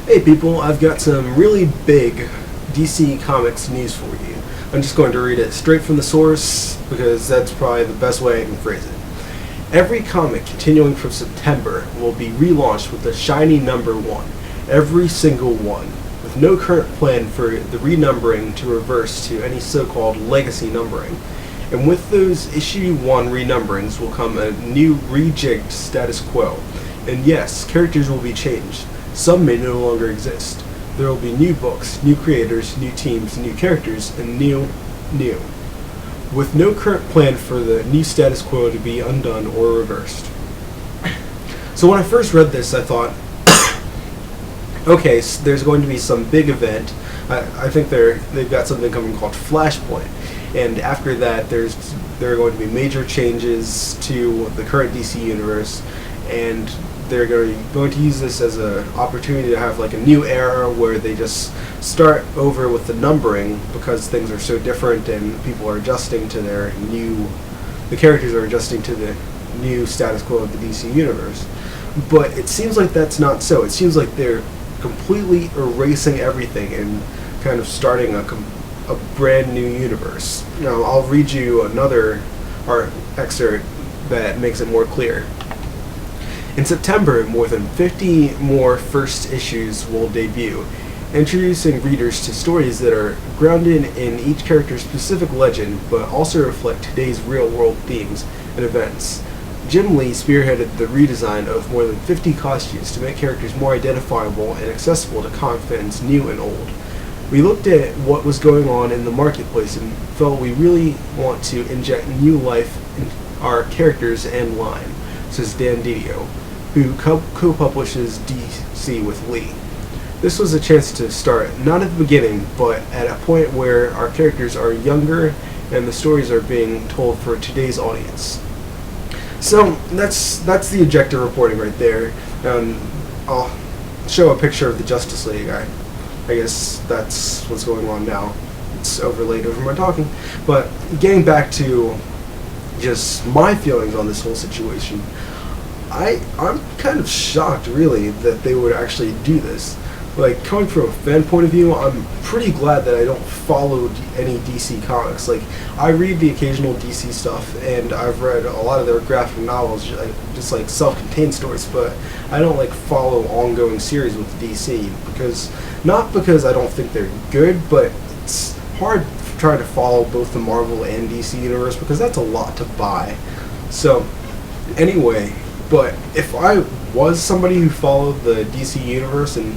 Hey people, I've got some really big DC Comics news for you. I'm just going to read it straight from the source because that's probably the best way I can phrase it. Every comic continuing from September will be relaunched with the shiny number 1. Every single one, with no current plan for the renumbering to reverse to any so-called legacy numbering. And with those issue 1 renumberings will come a new rejigged status quo. And yes, characters will be changed. Some may no longer exist. There will be new books, new creators, new teams, new characters, and new. With no current plan for the new status quo to be undone or reversed. So when I first read this, I thought, okay, so there's going to be some big event. I think they've got something coming called Flashpoint. And after that, there are going to be major changes to the current DC universe, and they're going to use this as an opportunity to have like a new era where they just start over with the numbering because things are so different and people are adjusting to the characters are adjusting to the new status quo of the DC universe. But it seems like that's not so. It seems like they're completely erasing everything and kind of starting a brand new universe. Now I'll read you another excerpt that makes it more clear. In September, more than 50 more first issues will debut, introducing readers to stories that are grounded in each character's specific legend, but also reflect today's real-world themes and events. Jim Lee spearheaded the redesign of more than 50 costumes to make characters more identifiable and accessible to comic fans new and old. We looked at what was going on in the marketplace and felt we really want to inject new life in our characters and line, says Dan Didio, who co-publishes DC with Lee. This was a chance to start, not at the beginning, but at a point where our characters are younger and the stories are being told for today's audience. So that's the objective reporting right there. I'll show a picture of the Justice League. I guess that's what's going on now. It's overlaid over my talking. But getting back to just my feelings on this whole situation, I'm kind of shocked, really, that they would actually do this. Like, coming from a fan point of view, I'm pretty glad that I don't follow any DC comics. Like, I read the occasional DC stuff, and I've read a lot of their graphic novels, just like self-contained stories, but I don't like follow ongoing series with DC, not because I don't think they're good, but it's hard trying to follow both the Marvel and DC universe, because that's a lot to buy. So, anyway, but if I was somebody who followed the DC universe and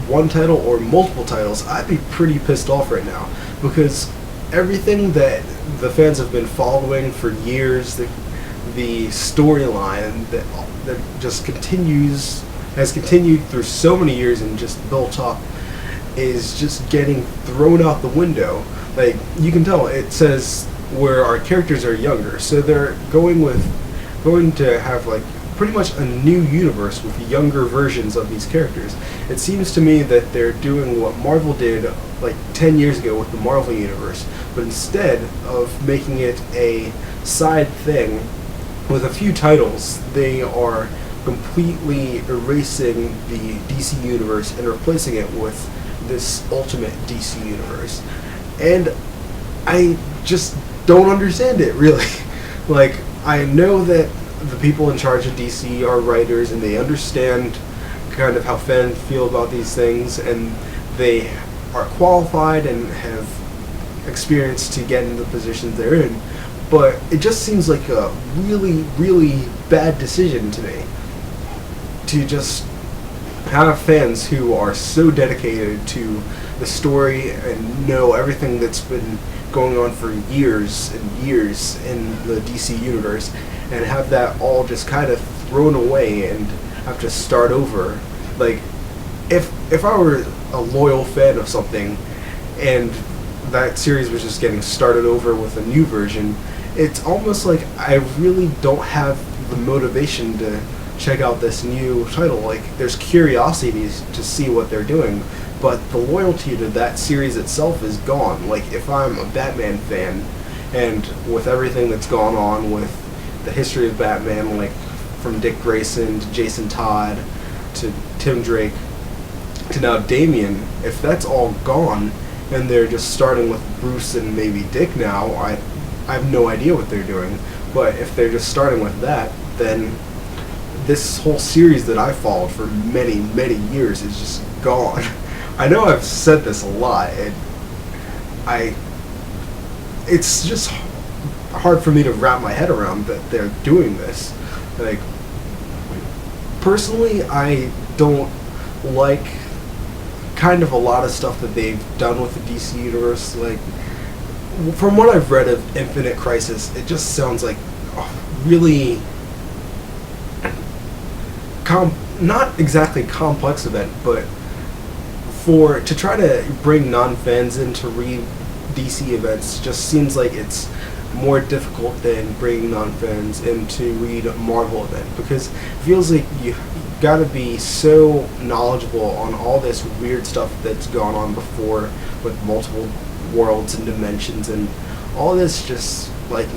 one title or multiple titles, I'd be pretty pissed off right now, because everything that the fans have been following for years, the storyline that just has continued through so many years and just built up, is just getting thrown out the window. Like, you can tell it says where our characters are younger, so they're going to have like pretty much a new universe with younger versions of these characters. It seems to me that they're doing what Marvel did like 10 years ago with the Marvel Universe, but instead of making it a side thing with a few titles, they are completely erasing the DC Universe and replacing it with this ultimate DC Universe. And I just don't understand it, really. Like, I know that the people in charge of DC are writers, and they understand kind of how fans feel about these things, and they are qualified and have experience to get in the positions they're in. But it just seems like a really, really bad decision to me to just have fans who are so dedicated to the story and know everything that's been going on for years and years in the DC universe, and have that all just kind of thrown away and have to start over. Like, if I were a loyal fan of something and that series was just getting started over with a new version, it's almost like I really don't have the motivation to check out this new title. Like, there's curiosity to see what they're doing, but the loyalty to that series itself is gone. Like, if I'm a Batman fan, and with everything that's gone on with the history of Batman, like from Dick Grayson to Jason Todd to Tim Drake to to now Damian, if that's all gone, and they're just starting with Bruce and maybe Dick now, I have no idea what they're doing. But if they're just starting with that, then this whole series that I followed for many, many years is just gone. I know I've said this a lot, and it's just hard for me to wrap my head around that they're doing this. Like, personally, I don't like kind of a lot of stuff that they've done with the DC Universe. Like, from what I've read of Infinite Crisis, it just sounds like really not exactly complex event, but to try to bring non-fans in to read DC events just seems like it's more difficult than bringing non-fans in to read a Marvel event, because it feels like you gotta be so knowledgeable on all this weird stuff that's gone on before with multiple worlds and dimensions and all this, just like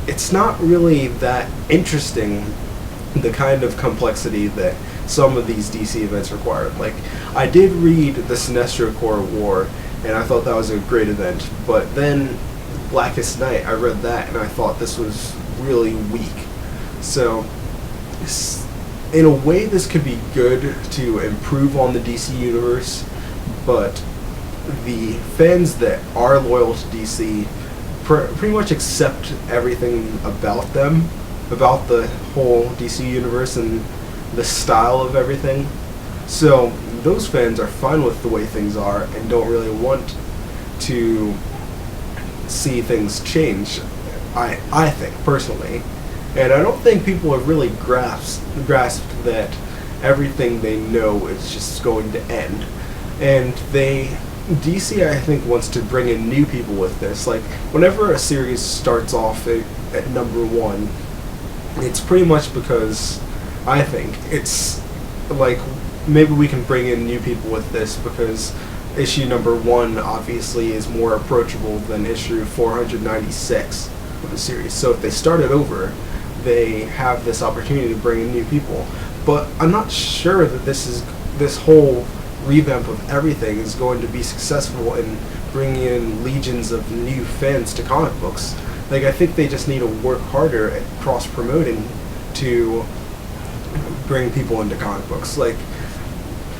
it's not really that interesting, the kind of complexity that some of these DC events require. Like, I did read the Sinestro Corps War, and I thought that was a great event, but then Blackest Night, I read that, and I thought this was really weak. So, in a way, this could be good to improve on the DC Universe, but the fans that are loyal to DC pretty much accept everything about them, about the whole DC Universe and the style of everything. So those fans are fine with the way things are and don't really want to see things change, I think, personally. And I don't think people have really grasped that everything they know is just going to end. And DC, I think, wants to bring in new people with this. Like, whenever a series starts off at number one, it's pretty much because I think it's like, maybe we can bring in new people with this because issue number one obviously is more approachable than issue 496 of the series. So if they start it over, they have this opportunity to bring in new people. But I'm not sure that this whole revamp of everything is going to be successful in bringing in legions of new fans to comic books. Like, I think they just need to work harder at cross-promoting to bring people into comic books. Like,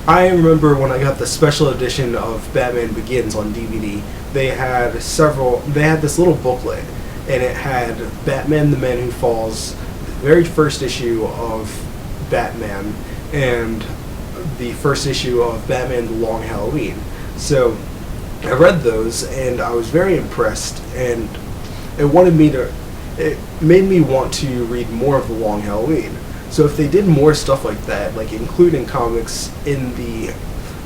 I remember when I got the special edition of Batman Begins on DVD, they had this little booklet, and it had Batman the Man Who Falls, the very first issue of Batman, and the first issue of Batman The Long Halloween. So I read those, and I was very impressed, and it made me want to read more of The Long Halloween. So if they did more stuff like that, like including comics in the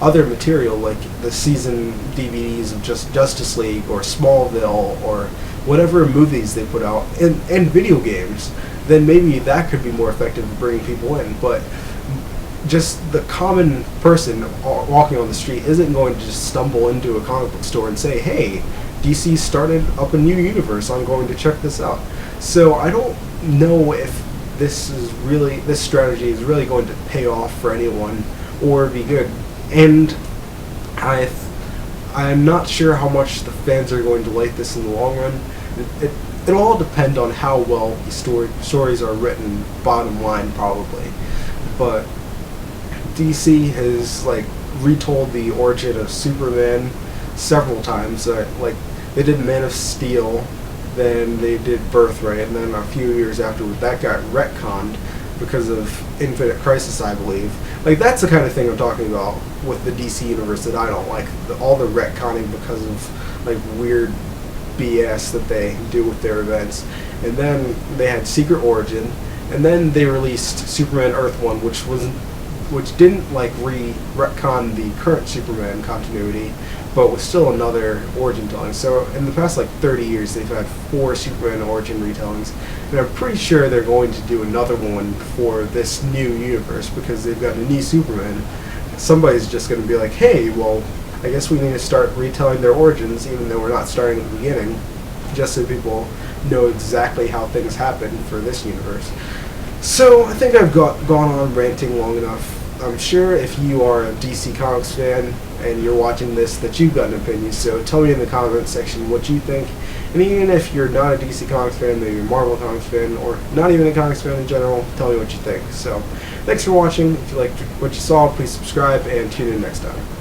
other material, like the season DVDs of Justice League or Smallville or whatever movies they put out, and video games, then maybe that could be more effective in bringing people in. But just the common person walking on the street isn't going to just stumble into a comic book store and say, hey, DC started up a new universe, I'm going to check this out. So I don't know if this strategy is really going to pay off for anyone or be good. And I'm not sure how much the fans are going to like this in the long run. It'll all depend on how well the stories are written, bottom line, probably. But DC has retold the origin of Superman several times. Like, they did Man of Steel, then they did Birthright, and then a few years afterward that got retconned because of Infinite Crisis, I believe. Like, that's the kind of thing I'm talking about with the DC Universe that I don't like. All the retconning because of weird BS that they do with their events. And then they had Secret Origin, and then they released Superman Earth 1, which didn't retcon the current Superman continuity, but was still another origin telling. So in the past 30 years, they've had 4 Superman origin retellings, and I'm pretty sure they're going to do another one for this new universe because they've got a new Superman. Somebody's just going to be like, hey, well, I guess we need to start retelling their origins, even though we're not starting at the beginning, just so people know exactly how things happen for this universe. So I think I've gone on ranting long enough. I'm sure if you are a DC Comics fan and you're watching this that you've got an opinion, so tell me in the comments section what you think. And even if you're not a DC Comics fan, maybe a Marvel Comics fan, or not even a comics fan in general, tell me what you think. So thanks for watching. If you liked what you saw, please subscribe and tune in next time.